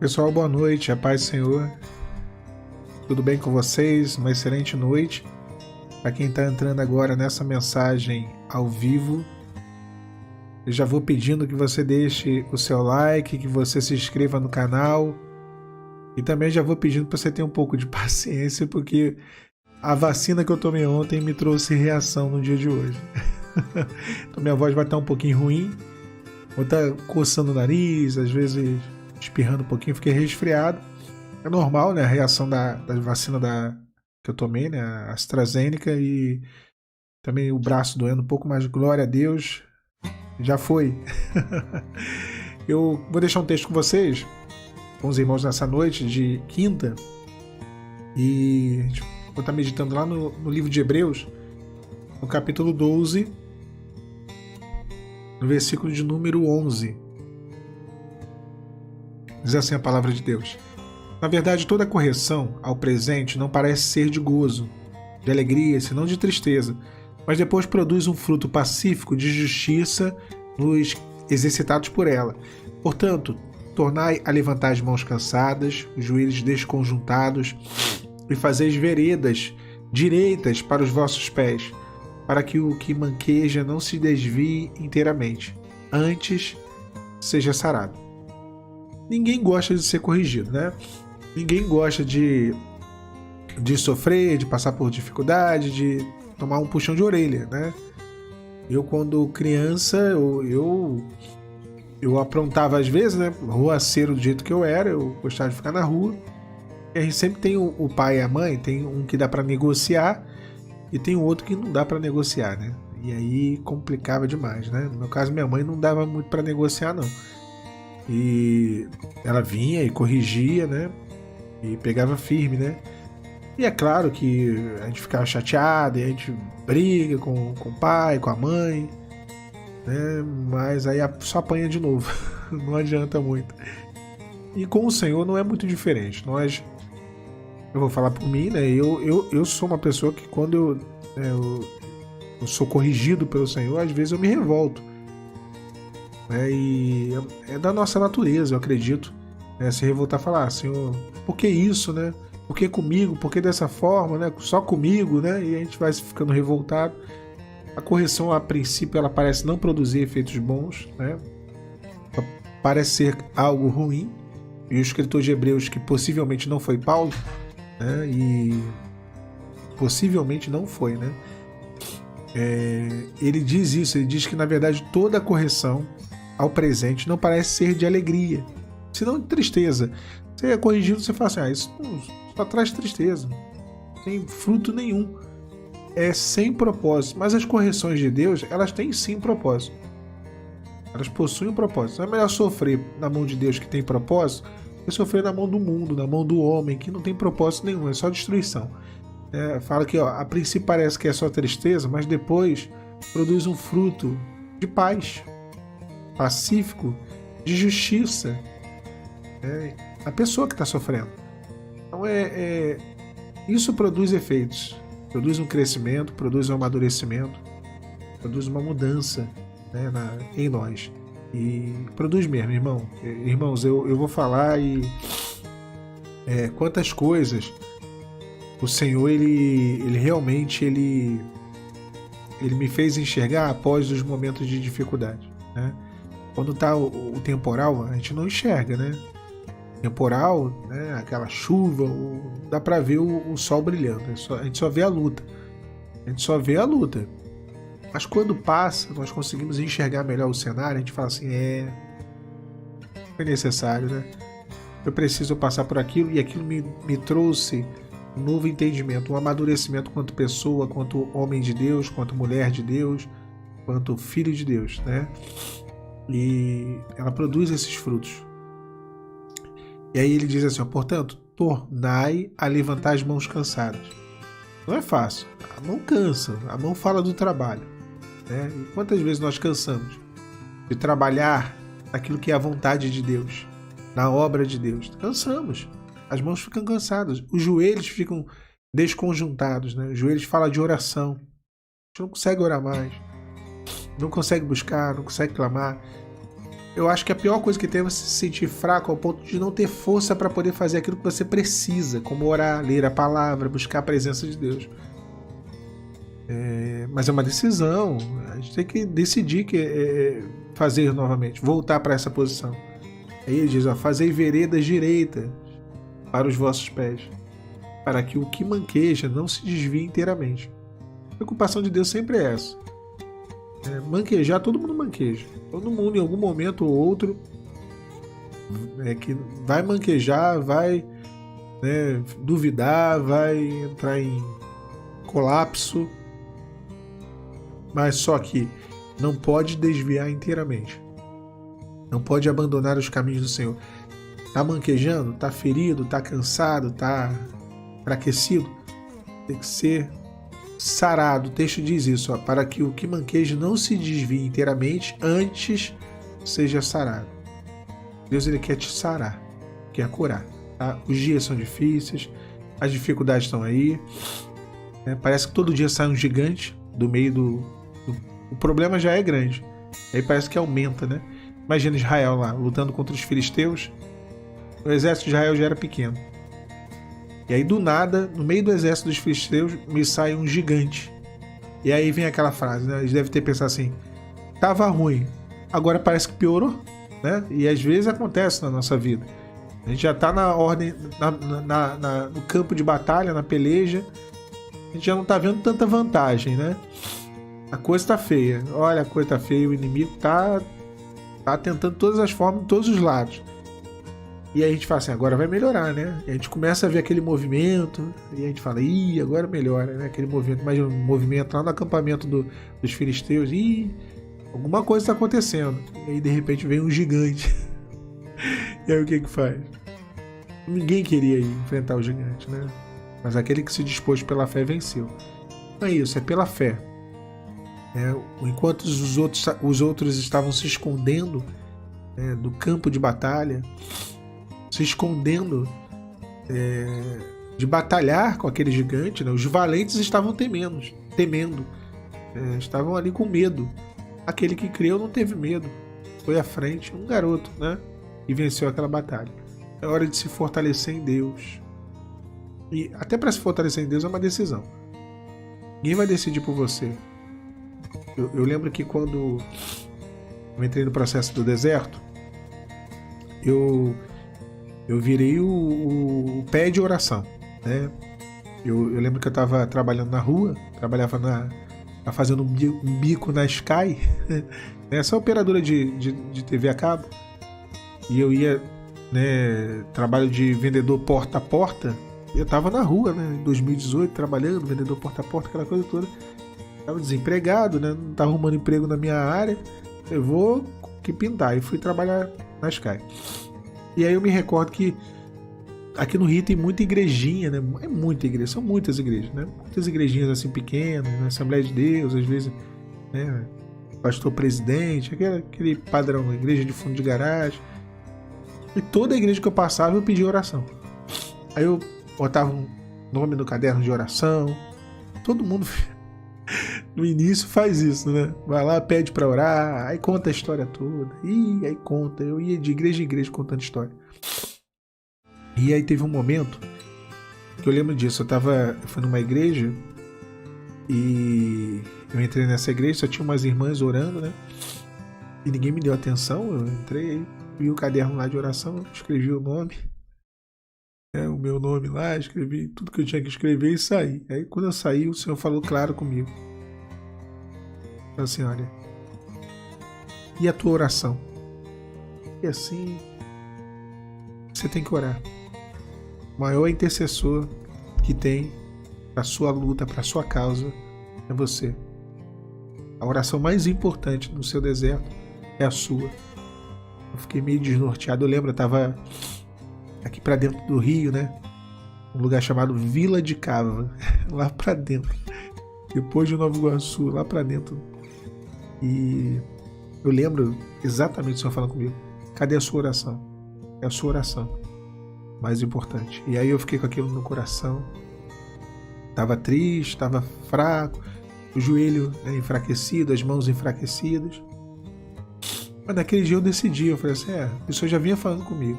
Pessoal, boa noite, a paz do Senhor. Tudo bem com vocês? Uma excelente noite. Para quem está entrando agora nessa mensagem ao vivo, eu já vou pedindo que você deixe o seu like, que você se inscreva no canal e também já vou pedindo para você ter um pouco de paciência, porque a vacina que eu tomei ontem me trouxe reação no dia de hoje. Então minha voz vai estar um pouquinho ruim, vou estar coçando o nariz, às vezes espirrando um pouquinho, fiquei resfriado. É normal, né? A reação da vacina que eu tomei, né? A AstraZeneca, e também o braço doendo um pouco, mas glória a Deus, já foi. Eu vou deixar um texto com vocês, com os irmãos nessa noite de quinta, e vou estar meditando lá no livro de Hebreus, no capítulo 12, no versículo de número 11. Diz assim a palavra de Deus: na verdade, toda correção ao presente não parece ser de gozo, de alegria, senão de tristeza, mas depois produz um fruto pacífico de justiça nos exercitados por ela. Portanto, tornai a levantar as mãos cansadas, os joelhos desconjuntados, e fazeis veredas direitas para os vossos pés, para que o que manqueja não se desvie inteiramente, antes seja sarado. Ninguém gosta de ser corrigido, né? Ninguém gosta de sofrer, de passar por dificuldade, de tomar um puxão de orelha, né? Eu, quando criança, eu aprontava às vezes, né? Ruaceiro do jeito que eu era, eu gostava de ficar na rua. E a gente sempre tem o pai e a mãe, tem um que dá para negociar e tem o outro que não dá para negociar, né? E aí complicava demais, né? No meu caso, minha mãe não dava muito para negociar, não. E ela vinha e corrigia, né? E pegava firme, né? E é claro que a gente ficava chateado, e a gente briga com o pai, com a mãe, né? Mas aí só apanha de novo. Não adianta muito. E com o Senhor não é muito diferente. Eu vou falar por mim, né? Eu sou uma pessoa que quando eu sou corrigido pelo Senhor, às vezes eu me revolto. E é da nossa natureza, eu acredito, né? Se revoltar, falar: Senhor, por que isso, né? Por que comigo? Por que dessa forma, né? Só comigo, né? E a gente vai ficando revoltado. A correção, a princípio, ela parece não produzir efeitos bons, né? Parece ser algo ruim. E o escritor de Hebreus, que possivelmente não foi Paulo, né? E possivelmente não foi, né? Ele diz isso, ele diz que na verdade toda correção ao presente não parece ser de alegria, senão de tristeza. Você é corrigido, você fala assim: isso só traz tristeza, não tem fruto nenhum, é sem propósito. Mas as correções de Deus, elas têm sim propósito, elas possuem um propósito. Não é melhor sofrer na mão de Deus, que tem propósito, que sofrer na mão do mundo, na mão do homem, que não tem propósito nenhum, é só destruição. Fala que a princípio parece que é só tristeza, mas depois produz um fruto de paz, pacífico, de justiça, a pessoa que está sofrendo. Então isso produz efeitos, produz um crescimento, produz um amadurecimento, produz uma mudança, né, em nós, e produz mesmo, irmãos, eu vou falar quantas coisas o Senhor, ele realmente ele me fez enxergar após os momentos de dificuldade, né? Quando está o temporal, a gente não enxerga, né? Temporal, né? Aquela chuva, dá para ver o sol brilhando. A gente só vê a luta. Mas quando passa, nós conseguimos enxergar melhor o cenário. A gente fala assim: foi necessário, né? Eu preciso passar por aquilo, e aquilo me trouxe um novo entendimento, um amadurecimento quanto pessoa, quanto homem de Deus, quanto mulher de Deus, quanto filho de Deus, né? E ela produz esses frutos. E aí ele diz assim: portanto, tornai a levantar as mãos cansadas. Não é fácil, a mão cansa, a mão fala do trabalho, né? E quantas vezes nós cansamos de trabalhar naquilo que é a vontade de Deus, na obra de Deus? Cansamos, as mãos ficam cansadas, os joelhos ficam desconjuntados, né? Os joelhos falam de oração, a gente não consegue orar mais, não consegue buscar, não consegue clamar. eu acho que a pior coisa que tem é você se sentir fraco ao ponto de não ter força para poder fazer aquilo que você precisa, como orar, ler a palavra, buscar a presença de Deus. Mas é uma decisão, a gente tem que decidir fazer novamente, voltar para essa posição. Aí ele diz, fazei veredas direitas para os vossos pés, para que o que manqueja não se desvie inteiramente. A preocupação de Deus sempre é essa. Manquejar, todo mundo manqueja. Todo mundo, em algum momento ou outro, que vai manquejar, vai duvidar, vai entrar em colapso. Mas só que não pode desviar inteiramente. Não pode abandonar os caminhos do Senhor. Tá manquejando? Tá ferido? Tá cansado? Tá enfraquecido? Tem que ser sarado. O texto diz isso, para que o que manqueja não se desvie inteiramente, antes seja sarado. Deus, ele quer te sarar, quer curar. Tá? Os dias são difíceis, as dificuldades estão aí. Parece que todo dia sai um gigante do meio O problema já é grande. Aí parece que aumenta, né? Imagina Israel lá, lutando contra os filisteus. O exército de Israel já era pequeno. E aí, do nada, no meio do exército dos filisteus, me sai um gigante. E aí vem aquela frase, né? Eles devem ter pensado assim, tava ruim, agora parece que piorou, né? E às vezes acontece na nossa vida. A gente já tá na ordem, no campo de batalha, na peleja, a gente já não tá vendo tanta vantagem, né? A coisa tá feia. Olha, a coisa tá feia, o inimigo tá tentando todas as formas, de todos os lados. E aí a gente fala assim, agora vai melhorar, né? E a gente começa a ver aquele movimento, e a gente fala, agora melhora, né? Aquele movimento, imagina um movimento lá no acampamento dos filisteus, alguma coisa está acontecendo. E aí de repente vem um gigante. E aí o que faz? Ninguém queria enfrentar o gigante, né? Mas aquele que se dispôs pela fé venceu. Não é isso, é pela fé. Enquanto os outros estavam se escondendo do campo de batalha, se escondendo de batalhar com aquele gigante, né? Os valentes estavam temendo, estavam ali com medo. Aquele que creu não teve medo, foi à frente, um garoto, né? E venceu aquela batalha. É hora de se fortalecer em Deus. E até para se fortalecer em Deus é uma decisão. Ninguém vai decidir por você. Eu lembro que quando eu entrei no processo do deserto, eu virei o pé de oração, né? Eu lembro que eu estava trabalhando na rua, trabalhava fazendo um bico na Sky, essa operadora de TV a cabo, e eu ia, trabalho de vendedor porta a porta. Eu estava na rua, né, em 2018, trabalhando, vendedor porta a porta, aquela coisa toda. Estava desempregado, né, não estava arrumando emprego na minha área. Eu vou que pintar, e fui trabalhar na Sky. E aí eu me recordo que aqui no Rio tem muita igrejinha, né? É muita igreja, são muitas igrejas, né? Muitas igrejinhas assim pequenas, né? Assembleia de Deus, às vezes, né? Pastor presidente, aquele padrão, igreja de fundo de garagem. E toda igreja que eu passava eu pedia oração. Aí eu botava um nome no caderno de oração. Todo mundo no início faz isso, né? Vai lá, pede pra orar, aí conta a história toda. Aí conta. Eu ia de igreja em igreja contando história. E aí teve um momento que eu lembro disso. Eu fui numa igreja e eu entrei nessa igreja, só tinha umas irmãs orando, né? E ninguém me deu atenção. Eu entrei, vi o caderno lá de oração, escrevi o nome, o meu nome lá, escrevi tudo que eu tinha que escrever e saí. Aí quando eu saí, o Senhor falou claro comigo. Falou assim, olha, e a tua oração? E assim, você tem que orar. O maior intercessor que tem para sua luta, para sua causa, é você. A oração mais importante no seu deserto é a sua. Eu fiquei meio desnorteado. Eu lembro, eu estava aqui para dentro do Rio, né? Um lugar chamado Vila de Cava, lá para dentro. Depois de Nova Iguaçu, lá para dentro. E eu lembro exatamente o Senhor falando comigo. Cadê a sua oração? É a sua oração mais importante. E aí eu fiquei com aquilo no coração. Tava triste, tava fraco, o joelho enfraquecido, as mãos enfraquecidas. Mas naquele dia eu decidi, eu falei assim, a pessoa já vinha falando comigo.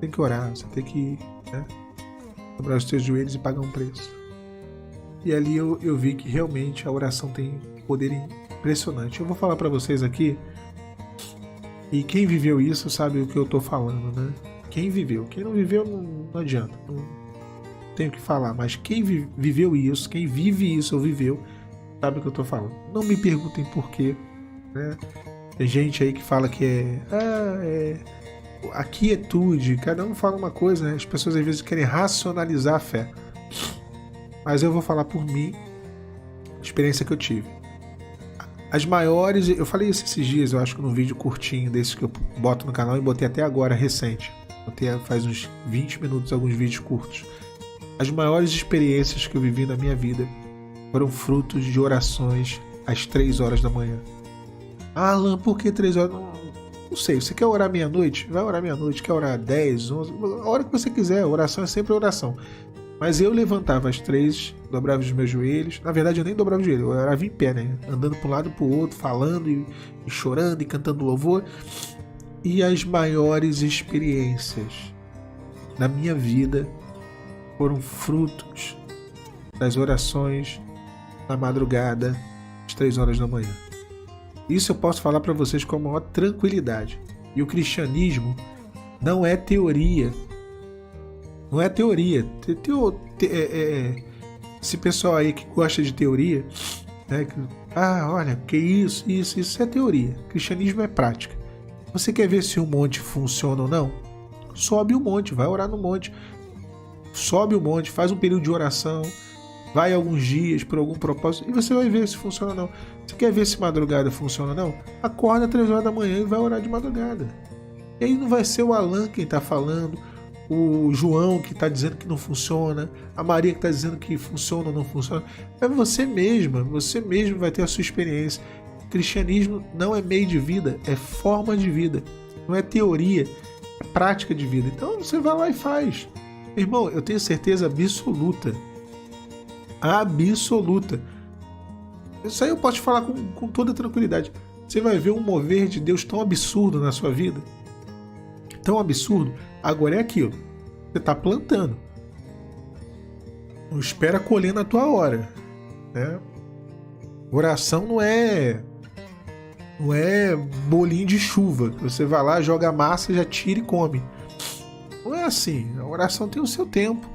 Tem que orar, você tem que, né, dobrar os teus joelhos e pagar um preço. E ali eu vi que realmente a oração tem poder impressionante. Eu vou falar para vocês aqui, e quem viveu isso sabe o que eu tô falando, né? Quem viveu. Quem não viveu não adianta, não tenho o que falar, mas quem viveu isso, quem vive isso ou viveu, sabe o que eu tô falando. Não me perguntem por quê, né? Tem gente aí que fala que é a quietude, cada um fala uma coisa, né? As pessoas às vezes querem racionalizar a fé. Mas eu vou falar por mim, a experiência que eu tive. As maiores, eu falei isso esses dias, eu acho que num vídeo curtinho desses que eu boto no canal e botei até agora recente. Botei faz uns 20 minutos alguns vídeos curtos. As maiores experiências que eu vivi na minha vida foram frutos de orações às 3 horas da manhã. Alan, por que 3 horas? Não sei, você quer orar meia-noite? Vai orar meia-noite, quer orar 10, 11, a hora que você quiser, oração é sempre oração. Mas eu levantava às 3, dobrava os meus joelhos, na verdade eu nem dobrava o joelho, eu orava em pé, né? Andando para um lado e para o outro, falando e chorando e cantando louvor. E as maiores experiências na minha vida foram frutos das orações na madrugada, às 3 horas da manhã. Isso eu posso falar para vocês com a maior tranquilidade. E o cristianismo não é teoria. Não é teoria. Esse pessoal aí que gosta de teoria, né, olha, que isso é teoria. Cristianismo é prática. Você quer ver se o monte funciona ou não? Sobe o monte, vai orar no monte. Sobe o monte, faz um período de oração, vai alguns dias por algum propósito e você vai ver se funciona ou não. Você quer ver se madrugada funciona ou não? Acorda 3 horas da manhã e vai orar de madrugada. E aí não vai ser o Alan quem está falando, o João que está dizendo que não funciona, a Maria que está dizendo que funciona ou não funciona. É você mesmo vai ter a sua experiência. O cristianismo não é meio de vida, é forma de vida. Não é teoria, é prática de vida. Então você vai lá e faz. Irmão, eu tenho certeza absoluta. Isso aí eu posso te falar com toda tranquilidade. Você vai ver um mover de Deus tão absurdo na sua vida. Tão absurdo. Agora é aquilo. Você está plantando. Não espera colher na tua hora, né? Oração não é bolinho de chuva. Você vai lá, joga massa, já tira e come. Não é assim. A oração tem o seu tempo.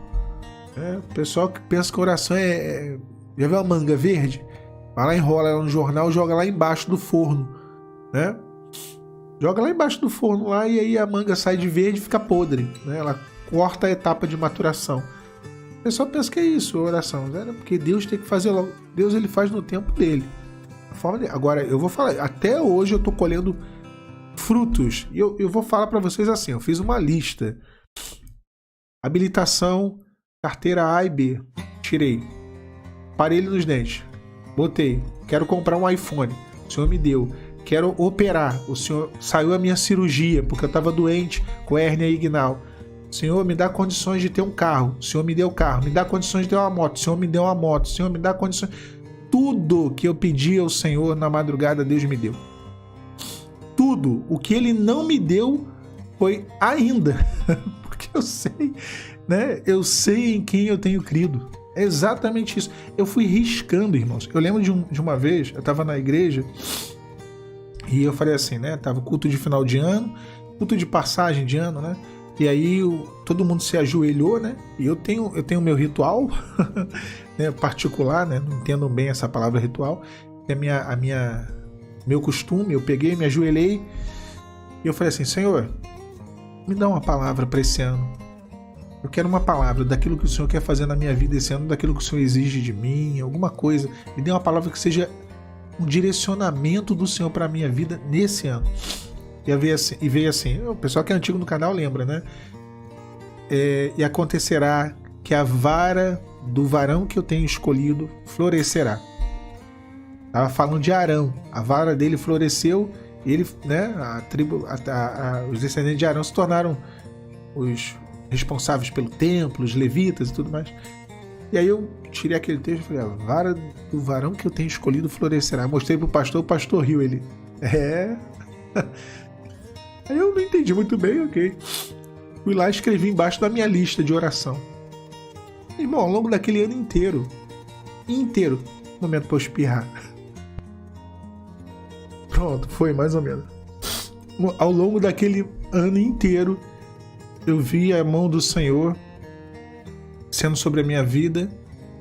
O pessoal que pensa que a oração já viu uma manga verde? Vai lá, enrola ela no jornal, joga lá embaixo do forno, né? Joga lá embaixo do forno lá e aí a manga sai de verde e fica podre, né? Ela corta a etapa de maturação. O pessoal pensa que é isso, a oração, né? Porque Deus tem que fazer logo. Deus ele faz no tempo dele. A forma dele. Agora, eu vou falar, até hoje eu tô colhendo frutos. E eu vou falar para vocês assim, eu fiz uma lista. Habilitação, carteira A e B. Tirei. Aparelho nos dentes. Botei. Quero comprar um iPhone. O senhor me deu. Quero operar. O senhor saiu a minha cirurgia porque eu estava doente com hérnia inguinal. O senhor me dá condições de ter um carro. O senhor me deu o carro. Me dá condições de ter uma moto. O senhor me deu uma moto. O senhor me dá condições. Tudo que eu pedi ao Senhor na madrugada, Deus me deu. Tudo. O que ele não me deu foi ainda. Porque eu sei, né? Eu sei em quem eu tenho crido. É exatamente isso. Eu fui riscando, irmãos. Eu lembro de uma vez, eu estava na igreja e eu falei assim, né? Tava culto de final de ano, culto de passagem de ano, né? E aí todo mundo se ajoelhou, né? E eu tenho o meu ritual né, particular, né? Não entendo bem essa palavra ritual. É meu costume. Eu peguei, me ajoelhei e eu falei assim, Senhor, me dá uma palavra para esse ano. Eu quero uma palavra daquilo que o Senhor quer fazer na minha vida esse ano, daquilo que o Senhor exige de mim, alguma coisa. Me dê uma palavra que seja um direcionamento do Senhor para a minha vida nesse ano. E veio assim, o pessoal que é antigo no canal lembra, né? E acontecerá que a vara do varão que eu tenho escolhido florescerá. Estava falando de Arão. A vara dele floresceu, e ele, né? Os descendentes de Arão se tornaram os responsáveis pelo templo, os levitas e tudo mais. E aí eu tirei aquele texto e falei, a vara do varão que eu tenho escolhido florescerá. Mostrei pro pastor, o pastor riu, ele, Aí eu não entendi muito bem, ok. Fui lá e escrevi embaixo da minha lista de oração. Irmão, ao longo daquele ano inteiro, momento pra eu espirrar. Pronto, foi mais ou menos. Ao longo daquele ano inteiro, eu vi a mão do Senhor sendo sobre a minha vida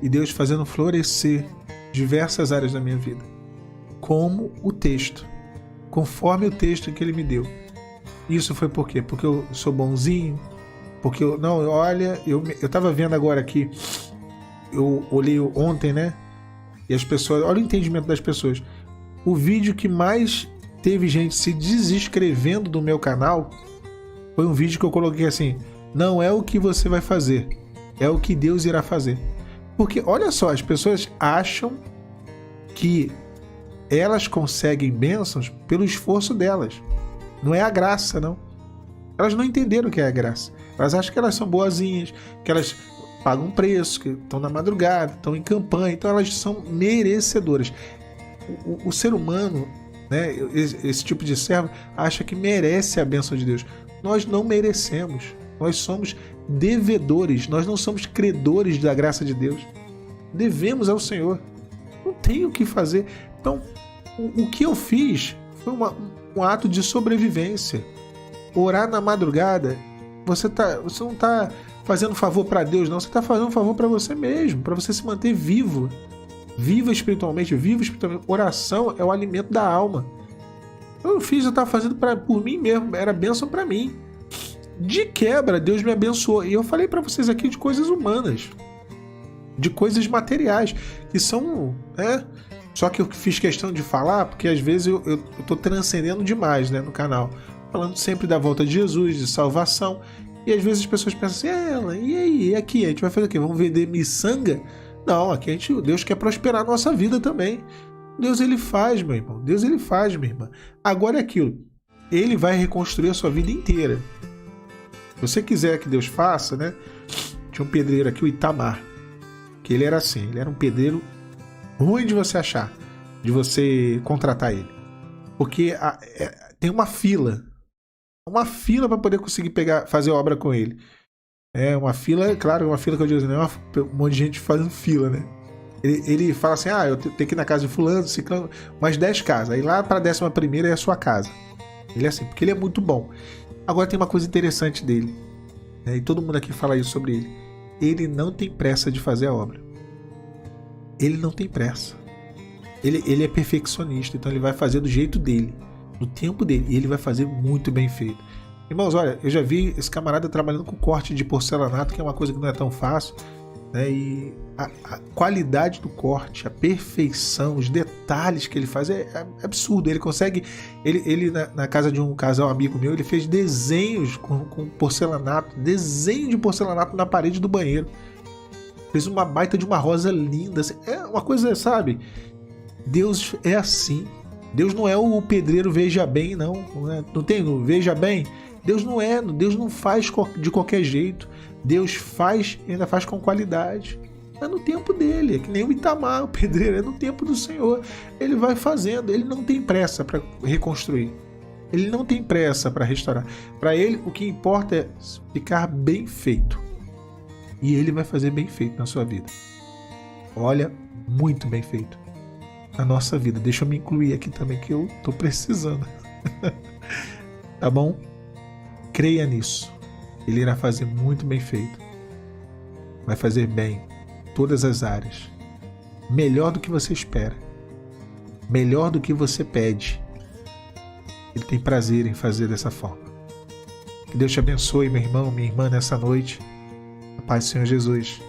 e Deus fazendo florescer diversas áreas da minha vida. Como o texto, conforme o texto que Ele me deu. Isso foi por quê? Porque eu sou bonzinho? Porque eu tava vendo agora aqui, eu olhei ontem, né? E as pessoas, olha o entendimento das pessoas. O vídeo que mais teve gente se desinscrevendo do meu canal foi um vídeo que eu coloquei assim: não é o que você vai fazer, é o que Deus irá fazer. Porque olha só, as pessoas acham que elas conseguem bênçãos pelo esforço delas. Não é a graça, não. Elas não entenderam o que é a graça. Elas acham que elas são boazinhas, que elas pagam um preço, que estão na madrugada, estão em campanha, então elas são merecedoras. O ser humano, né, esse tipo de servo, acha que merece a bênção de Deus. Nós não merecemos. Nós somos devedores, nós não somos credores da graça de Deus. Devemos ao Senhor. Não tem o que fazer. Então, o que eu fiz foi um ato de sobrevivência. Orar na madrugada, você não está fazendo favor para Deus, não. Você está fazendo favor para você mesmo, para você se manter vivo. Viva espiritualmente. Oração é o alimento da alma. Eu estava fazendo por mim mesmo, era bênção para mim. De quebra, Deus me abençoou. E eu falei para vocês aqui de coisas humanas, de coisas materiais, que são, né? Só que eu fiz questão de falar, porque às vezes eu tô transcendendo demais, né, no canal. Falando sempre da volta de Jesus, de salvação. E às vezes as pessoas pensam assim, e aí, e aqui? A gente vai fazer o quê? Vamos vender miçanga? Não, aqui Deus quer prosperar a nossa vida também. Deus, Ele faz, meu irmão. Deus, Ele faz, minha irmã. Agora é aquilo. Ele vai reconstruir a sua vida inteira. Se você quiser que Deus faça, né? Tinha um pedreiro aqui, o Itamar, que ele era assim, ele era um pedreiro ruim de você achar, de você contratar ele. Porque tem uma fila para poder conseguir fazer obra com ele. É uma fila, claro, uma fila que eu digo, não é um monte de gente fazendo fila, né? Ele fala assim, eu tenho que ir na casa de fulano, ciclano, umas 10 casas. Aí lá para a 11ª é a sua casa. Ele é assim, porque ele é muito bom. Agora tem uma coisa interessante dele, né? E todo mundo aqui fala isso sobre ele. Ele não tem pressa de fazer a obra. Ele não tem pressa. Ele é perfeccionista, então ele vai fazer do jeito dele, no tempo dele, e ele vai fazer muito bem feito. Irmãos, olha, eu já vi esse camarada trabalhando com corte de porcelanato, que é uma coisa que não é tão fácil, né? E a qualidade do corte, a perfeição, os detalhes que ele faz é absurdo. Ele consegue, ele na casa de um casal amigo meu, ele fez desenhos com porcelanato, desenho de porcelanato na parede do banheiro. Fez uma baita de uma rosa linda, assim, é uma coisa, sabe? Deus é assim. Deus não é o pedreiro veja bem, não. Não tem no veja bem? Deus não é, Deus não faz de qualquer jeito. Deus faz, ainda faz com qualidade. É no tempo dele, é que nem o Itamar, o pedreiro, é no tempo do Senhor. Ele vai fazendo, ele não tem pressa para reconstruir. Ele não tem pressa para restaurar. Para ele, o que importa é ficar bem feito. E ele vai fazer bem feito na sua vida. Olha, muito bem feito na nossa vida. Deixa eu me incluir aqui também, que eu tô precisando. Tá bom? Creia nisso. Ele irá fazer muito bem feito. Vai fazer bem em todas as áreas. Melhor do que você espera. Melhor do que você pede. Ele tem prazer em fazer dessa forma. Que Deus te abençoe, meu irmão, minha irmã, nessa noite. A paz do Senhor Jesus.